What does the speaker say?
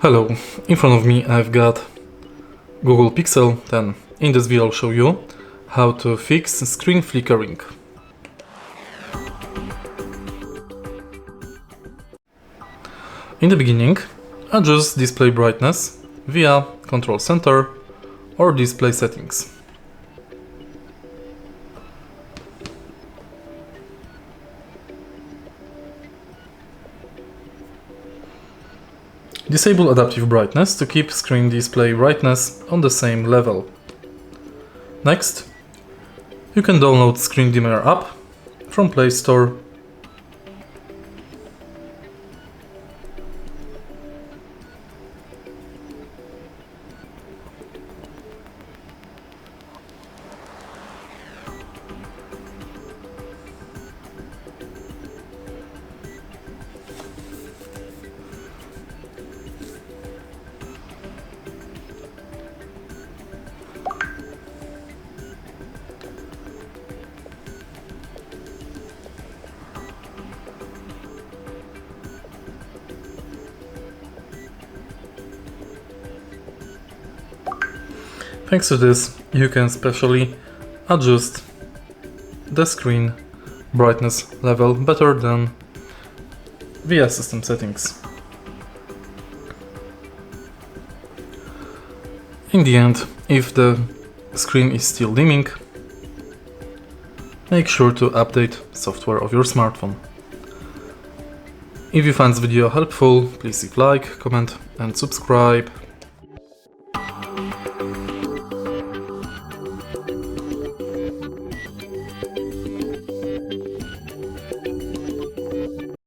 Hello, in front of me I've got Google Pixel 10. In this video I'll show you how to fix screen flickering. In the beginning, adjust display brightness via Control Center or Display Settings. Disable adaptive brightness to keep screen display brightness on the same level. Next, you can download Screen Dimmer app from Play Store. Thanks to this, you can specially adjust the screen brightness level better than via system settings. In the end, if the screen is still dimming, make sure to update software of your smartphone. If you find this video helpful, please leave a like, comment and subscribe.